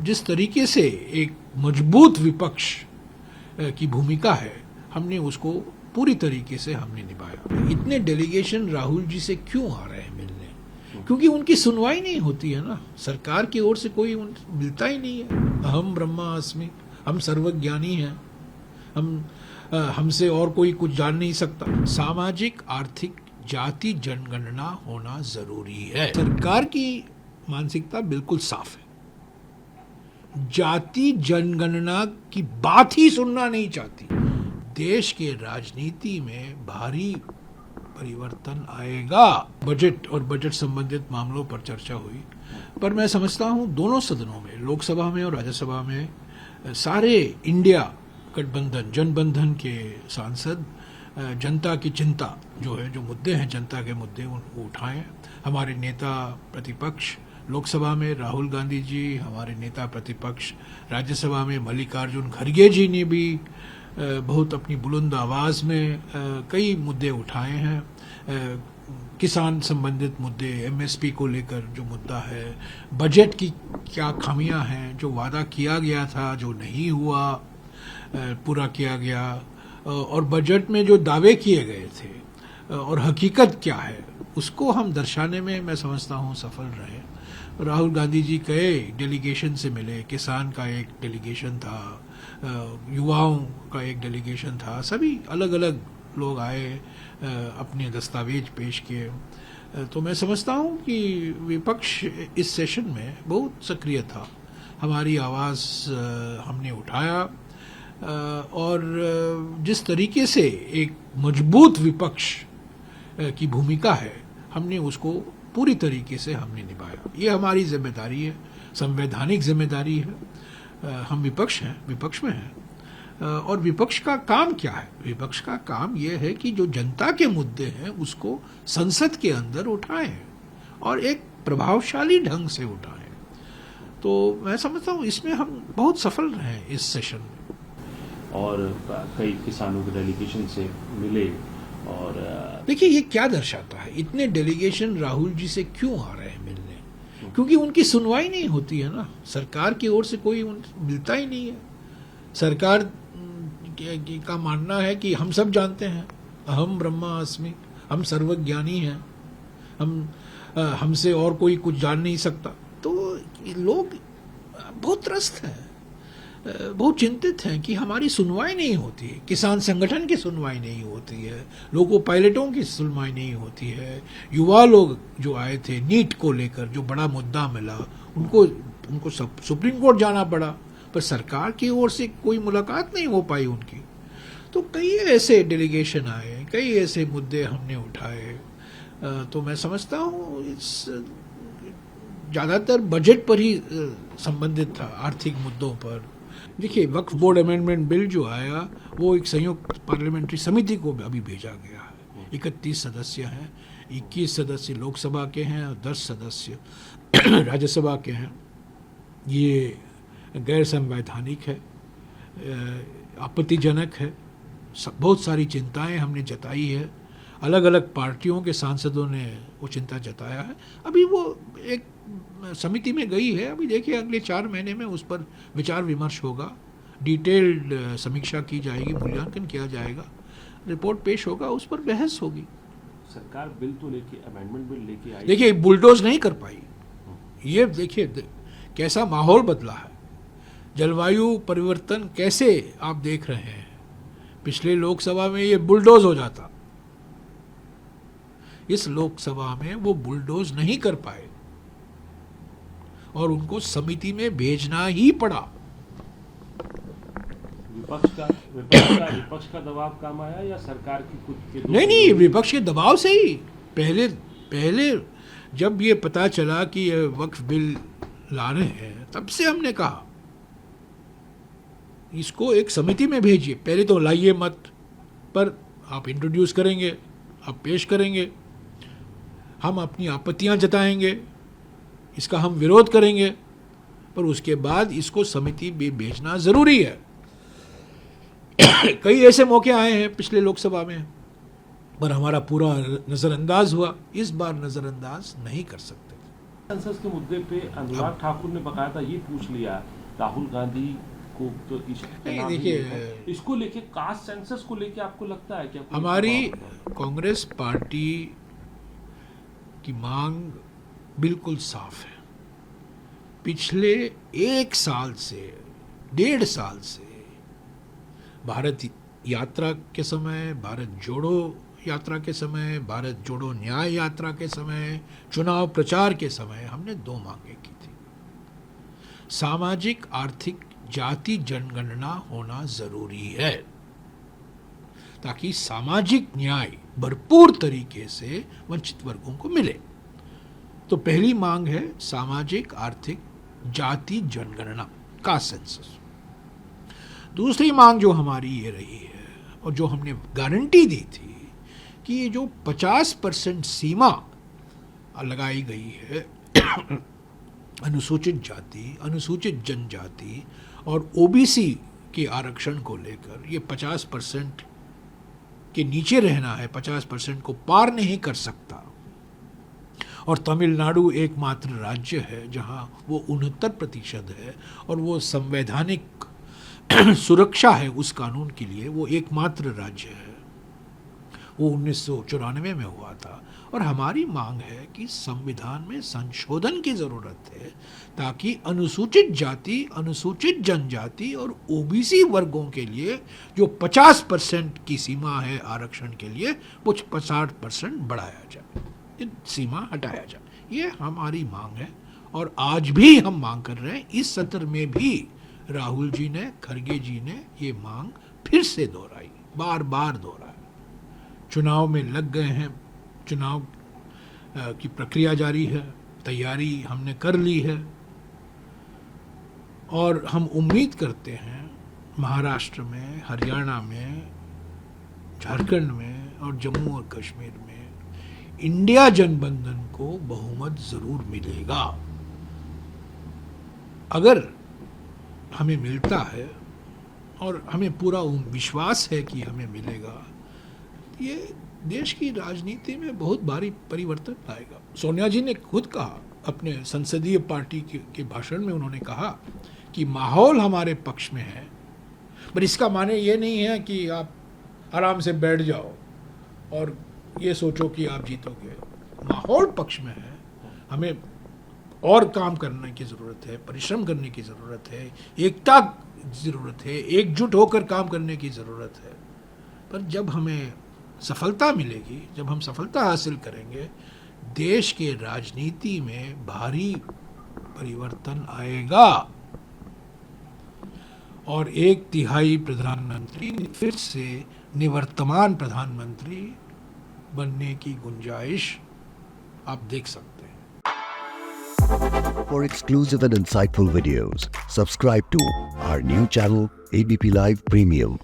जिस तरीके से एक मजबूत विपक्ष की भूमिका है, हमने उसको पूरी तरीके से हमने निभाया। इतने डेलीगेशन राहुल जी से क्यों आ रहे हैं मिलने? क्योंकि उनकी सुनवाई नहीं होती है ना, सरकार की ओर से कोई मिलता ही नहीं है। अहम ब्रह्मास्मि, हम सर्वज्ञानी हैं, हमसे और कोई कुछ जान नहीं सकता। सामाजिक आर्थिक जाति जनगणना होना जरूरी है। सरकार की मानसिकता बिल्कुल साफ है, जाति जनगणना की बात ही सुनना नहीं चाहती। देश के राजनीति में भारी परिवर्तन आएगा। बजट और बजट संबंधित मामलों पर चर्चा हुई, पर मैं समझता हूं दोनों सदनों में, लोकसभा में और राज्यसभा में, सारे इंडिया गठबंधन जनबंधन के सांसद जनता की चिंता जो है, जो मुद्दे हैं जनता के मुद्दे, उनको उठाएं। हमारे नेता प्रतिपक्ष लोकसभा में राहुल गांधी जी, हमारे नेता प्रतिपक्ष राज्यसभा में मल्लिकार्जुन खड़गे जी ने भी बहुत अपनी बुलंद आवाज में कई मुद्दे उठाए हैं। किसान संबंधित मुद्दे, एमएसपी को लेकर जो मुद्दा है, बजट की क्या खामियां हैं, जो वादा किया गया था जो नहीं हुआ पूरा किया गया, और बजट में जो दावे किए गए थे और हकीकत क्या है, उसको हम दर्शाने में मैं समझता हूं सफल रहे। राहुल गांधी जी कई डेलीगेशन से मिले, किसान का एक डेलीगेशन था, युवाओं का एक डेलीगेशन था, सभी अलग अलग लोग आए, अपने दस्तावेज पेश किए। तो मैं समझता हूं कि विपक्ष इस सेशन में बहुत सक्रिय था, हमारी आवाज़ हमने उठाया, और जिस तरीके से एक मजबूत विपक्ष की भूमिका है, हमने उसको पूरी तरीके से हमने निभाया। ये हमारी जिम्मेदारी है, संवैधानिक जिम्मेदारी है। हम विपक्ष हैं, विपक्ष में हैं, और विपक्ष का काम क्या है? विपक्ष का काम यह है कि जो जनता के मुद्दे हैं उसको संसद के अंदर उठाएं और एक प्रभावशाली ढंग से उठाएं। तो मैं समझता हूँ इसमें हम बहुत सफल रहे इस सेशन में। और कई किसानों के डेलीगेशन से मिले, और देखिए ये क्या दर्शाता है, इतने डेलीगेशन राहुल जी से क्यों आ रहे हैं मिलने? क्योंकि उनकी सुनवाई नहीं होती है ना, सरकार की ओर से कोई मिलता ही नहीं है। सरकार का मानना है कि हम सब जानते हैं, अहम ब्रह्मास्मि, हम सर्वज्ञानी हैं, हमसे और कोई कुछ जान नहीं सकता। तो लोग बहुत त्रस्त हैं, बहुत चिंतित हैं कि हमारी सुनवाई नहीं होती है, किसान संगठन की सुनवाई नहीं होती है, लोगों पायलटों की सुनवाई नहीं होती है। युवा लोग जो आए थे नीट को लेकर, जो बड़ा मुद्दा मिला, उनको सुप्रीम कोर्ट जाना पड़ा, पर सरकार की ओर से कोई मुलाकात नहीं हो पाई उनकी। तो कई ऐसे डेलीगेशन आए, कई ऐसे मुद्दे हमने उठाए। तो मैं समझता हूँ इस ज़्यादातर बजट पर ही संबंधित था, आर्थिक मुद्दों पर। देखिए वक्फ बोर्ड अमेंडमेंट बिल जो आया वो एक संयुक्त पार्लियामेंट्री समिति को अभी भेजा गया है। 31 सदस्य हैं, 21 सदस्य लोकसभा के हैं और 10 सदस्य राज्यसभा के हैं। ये गैर संवैधानिक है, आपत्तिजनक है, बहुत सारी चिंताएं हमने जताई है, अलग अलग पार्टियों के सांसदों ने वो चिंता जताया है। अभी वो एक समिति में गई है, अभी देखिए अगले 4 महीने में उस पर विचार विमर्श होगा, डिटेल्ड समीक्षा की जाएगी, मूल्यांकन किया जाएगा, रिपोर्ट पेश होगा, उस पर बहस होगी। सरकार बिल तो लेके, अमेंडमेंट बिल लेके आई, देखिए बुलडोज नहीं कर पाई। ये देखिए कैसा माहौल बदला है, जलवायु परिवर्तन कैसे आप देख रहे हैं। पिछले लोकसभा में ये बुलडोज हो जाता, इस लोकसभा में वो बुलडोज नहीं कर पाए और उनको समिति में भेजना ही पड़ा। विपक्ष का दबाव काम आया या सरकार की कुछ? नहीं, विपक्ष के दबाव से ही। पहले जब ये पता चला कि ये वक्फ बिल ला रहे हैं, तब से हमने कहा इसको एक समिति में भेजिए। पहले तो लाइए मत, पर आप इंट्रोड्यूस करेंगे, आप पेश करेंगे, हम अपनी आपत्तियां जताएंगे, इसका हम विरोध करेंगे, पर उसके बाद इसको समिति में भेजना जरूरी है। कई ऐसे मौके आए हैं पिछले लोकसभा में, पर हमारा पूरा नजरअंदाज हुआ। इस बार नजरअंदाज नहीं कर सकते। सेंसस के मुद्दे पे अनुराग ठाकुर ने बकाया था ये पूछ लिया राहुल गांधी को, तो नहीं, देखिए, इसको लेके कास्ट सेंसस को लेके आपको लगता है क्या हमारी कांग्रेस पार्टी की मांग बिल्कुल साफ है। पिछले 1 साल से 1.5 साल से भारत यात्रा के समय, भारत जोड़ो यात्रा के समय, भारत जोड़ो न्याय यात्रा के समय, चुनाव प्रचार के समय हमने 2 मांगे की थी। सामाजिक आर्थिक जाति जनगणना होना जरूरी है ताकि सामाजिक न्याय भरपूर तरीके से वंचित वर्गों को मिले। तो पहली मांग है सामाजिक आर्थिक जाति जनगणना का सेंसस। दूसरी मांग जो हमारी ये रही है और जो हमने गारंटी दी थी कि ये जो 50% सीमा लगाई गई है अनुसूचित जाति, अनुसूचित जनजाति और ओबीसी के आरक्षण को लेकर, ये 50% के नीचे रहना है, 50% को पार नहीं कर सकता। और तमिलनाडु एकमात्र राज्य है जहां वो 69% है और वो संवैधानिक सुरक्षा है उस कानून के लिए, वो एकमात्र राज्य है। वो 1994 में हुआ था। और हमारी मांग है कि संविधान में संशोधन की ज़रूरत है ताकि अनुसूचित जाति, अनुसूचित जनजाति और ओबीसी वर्गों के लिए जो 50% की सीमा है आरक्षण के लिए, वो 50% बढ़ाया जाए, ये सीमा हटाया जाए। ये हमारी मांग है और आज भी हम मांग कर रहे हैं। इस सत्र में भी राहुल जी ने, खड़गे जी ने ये मांग फिर से दोहराई, बार बार दोहराई। चुनाव में लग गए हैं, चुनाव की प्रक्रिया जारी है, तैयारी हमने कर ली है और हम उम्मीद करते हैं महाराष्ट्र में, हरियाणा में, झारखंड में और जम्मू और कश्मीर में इंडिया जनबंधन को बहुमत जरूर मिलेगा। अगर हमें मिलता है और हमें पूरा विश्वास है कि हमें मिलेगा, ये देश की राजनीति में बहुत भारी परिवर्तन लाएगा। सोनिया जी ने खुद कहा अपने संसदीय पार्टी के भाषण में, उन्होंने कहा कि माहौल हमारे पक्ष में है, पर इसका माने ये नहीं है कि आप आराम से बैठ जाओ और ये सोचो कि आप जीतोगे। माहौल पक्ष में है, हमें और काम करने की ज़रूरत है, परिश्रम करने की ज़रूरत है, एकता ज़रूरत है, एकजुट होकर काम करने की ज़रूरत है। पर जब हमें सफलता मिलेगी, जब हम सफलता हासिल करेंगे, देश के राजनीति में भारी परिवर्तन आएगा और 1/3 प्रधानमंत्री फिर से निवर्तमान प्रधानमंत्री बनने की गुंजाइश आप देख सकते हैं। For exclusive and insightful videos, subscribe to our new channel ABP Live Premium.